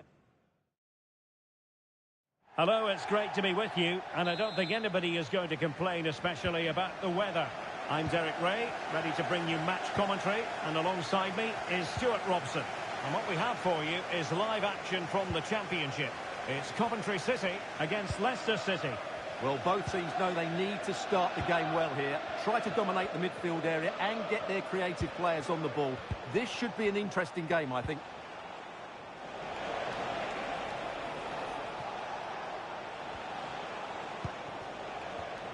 Speaker 1: Hello, it's great to be with you, and I don't think anybody is going to complain, especially about the weather. I'm Derek Ray, ready to bring you match commentary, and alongside me is Stuart Robson. And what we have for you is live action from the Championship. It's Coventry City against Leicester City.
Speaker 2: Well, both teams know they need to start the game well here. Try to dominate the midfield area and get their creative players on the ball. This should be an interesting game, I think.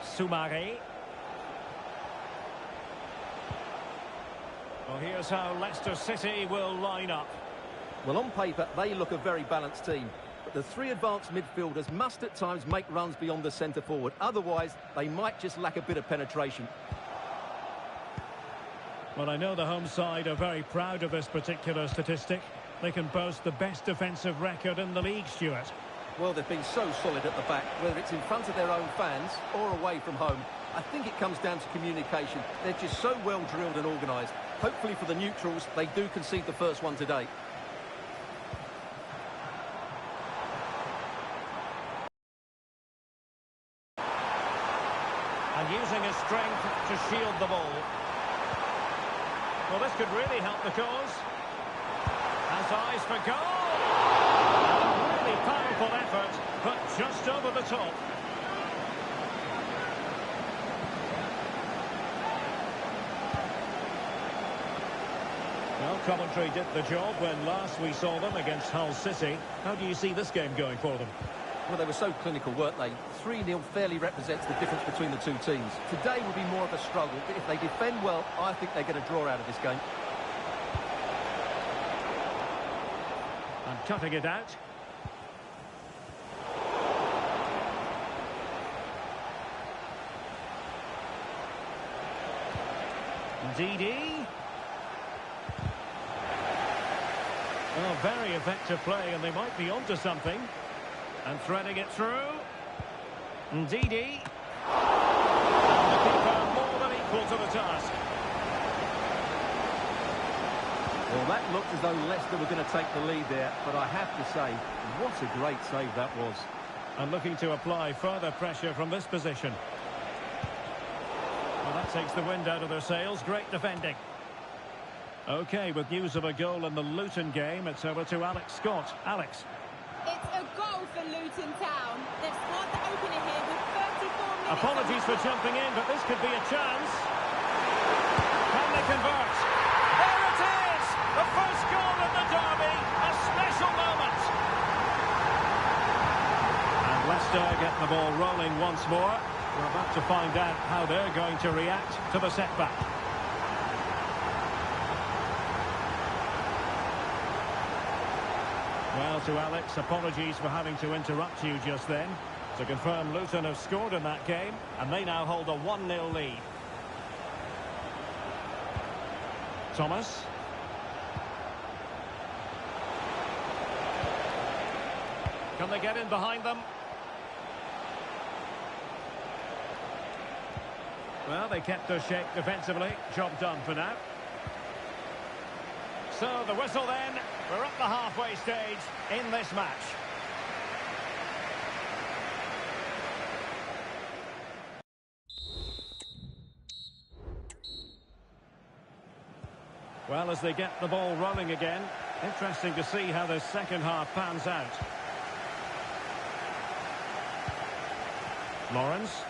Speaker 1: Soumare. Well, here's how Leicester City will line up.
Speaker 2: Well, on paper, they look a very balanced team. But the three advanced midfielders must at times make runs beyond the centre forward. Otherwise, they might just lack a bit of penetration.
Speaker 1: Well, I know the home side are very proud of this particular statistic. They can boast the best defensive record in the league, Stuart.
Speaker 2: Well, they've been so solid at the back, whether it's in front of their own fans or away from home. I think it comes down to communication. They're just so well drilled and organised. Hopefully for the neutrals, they do concede the first one today.
Speaker 1: And using his strength to shield the ball. Well, this could really help the cause. Has eyes for goal! A really powerful effort, but just over the top. Well, Coventry did the job when last we saw them against Hull City. How do you see this game going for them?
Speaker 2: Well, they were so clinical, weren't they? 3-0 fairly represents the difference between the two teams. Today will be more of a struggle, but if they defend well, I think they get a draw out of this game.
Speaker 1: And cutting it out. Ndidi. Oh, very effective play, and they might be onto something. And threading it through. Ndidi. And the keeper more than equal to the task.
Speaker 2: Well, that looked as though Leicester were going to take the lead there, but I have to say, what a great save that was.
Speaker 1: And looking to apply further pressure from this position. Well, that takes the wind out of their sails. Great defending. OK, with news of a goal in the Luton game, it's over to Alex Scott. Alex.
Speaker 3: It's a goal for Luton Town. They've scored the opener here with 34 minutes.
Speaker 1: Apologies for jumping in, but this could be a chance. Can they convert? There it is! The first goal in the derby. A special moment. And Leicester get the ball rolling once more. We're about to find out how they're going to react to the setback. Well, to Alex, apologies for having to interrupt you just then. To confirm, Luton have scored in that game, and they now hold a 1-0 lead. Thomas. Can they get in behind them? Well, they kept their shape defensively. Job done for now. So, the whistle then. We're at the halfway stage in this match. Well, as they get the ball rolling again, interesting to see how the second half pans out. Lawrence.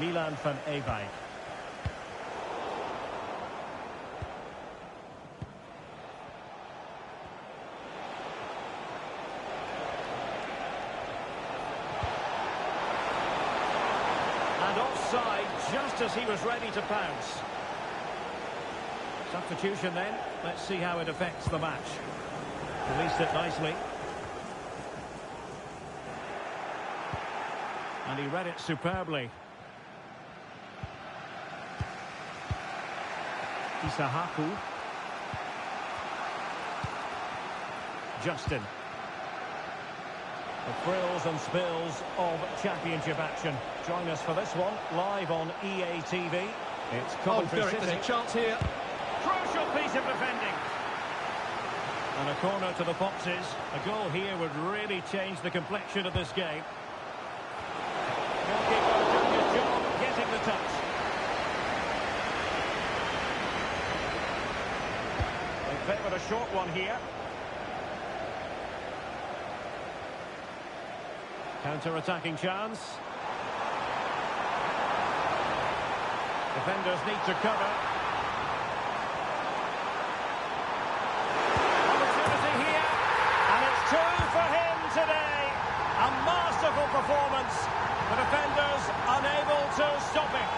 Speaker 1: Milan van Ewijk. And offside just as he was ready to pounce. Substitution then. Let's see how it affects the match. Released it nicely. And he read it superbly. Isahaku. Justin. The thrills and spills of championship action. Join us for this one, live on EA TV. It's Coventry City.
Speaker 2: There's a chance here.
Speaker 1: Crucial piece of defending. And a corner to the Foxes. A goal here would really change the complexion of this game. Goalkeeper doing his job, getting the touch. They favoured a short one here. Counter-attacking chance. Defenders need to cover. Opportunity here. And it's two for him today. A masterful performance. The defenders unable to stop him.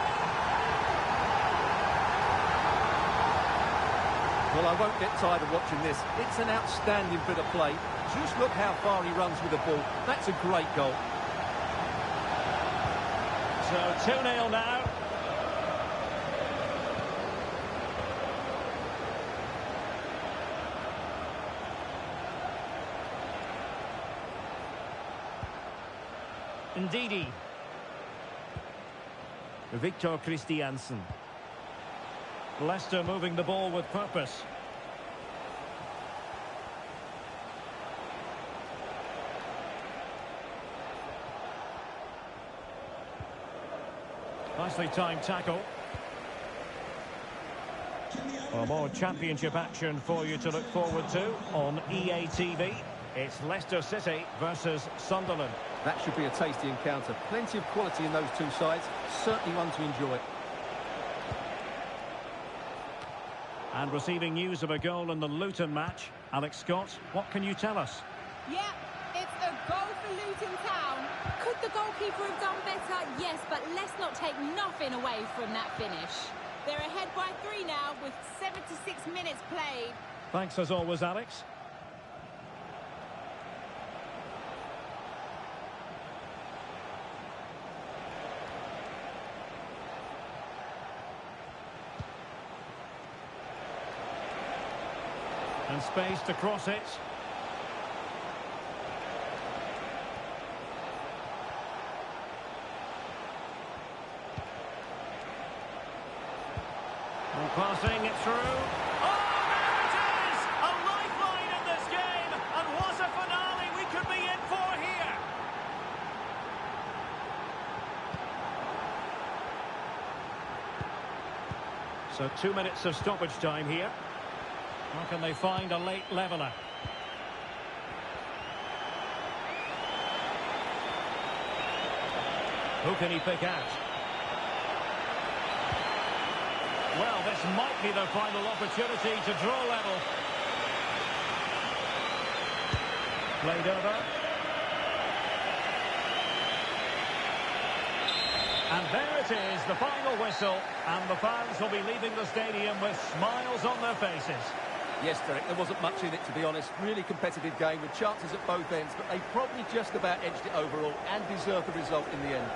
Speaker 2: Well, I won't get tired of watching this. It's an outstanding bit of play. Just look how far he runs with the ball. That's a great goal.
Speaker 1: So 2-0 now. Ndidi. Victor Christiansen. Leicester moving the ball with purpose. Nicely timed tackle. For more championship action for you to look forward to on EA TV. It's Leicester City versus Sunderland.
Speaker 2: That should be a tasty encounter. Plenty of quality in those two sides. Certainly one to enjoy.
Speaker 1: And receiving news of a goal in the Luton match. Alex Scott, what can you tell us?
Speaker 3: Yeah, it's a goal for Luton Town. Could the goalkeeper have done better? Yes, but let's not take nothing away from that finish. They're ahead by 3 now with 76 minutes played.
Speaker 1: Thanks as always, Alex. And space to cross it. And passing it through. Oh, there it is! A lifeline in this game. And what a finale we could be in for here. So 2 minutes of stoppage time here. How can they find a late leveller? Who can he pick out? Well, this might be the final opportunity to draw level. Played over. And there it is, the final whistle. And the fans will be leaving the stadium with smiles on their faces.
Speaker 2: Yes, Derek, there wasn't much in it, to be honest. Really competitive game with chances at both ends, but they probably just about edged it overall and deserved the result in the end.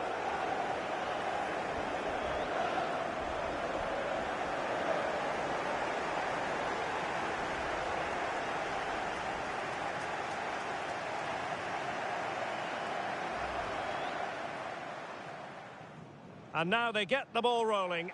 Speaker 1: And now they get the ball rolling.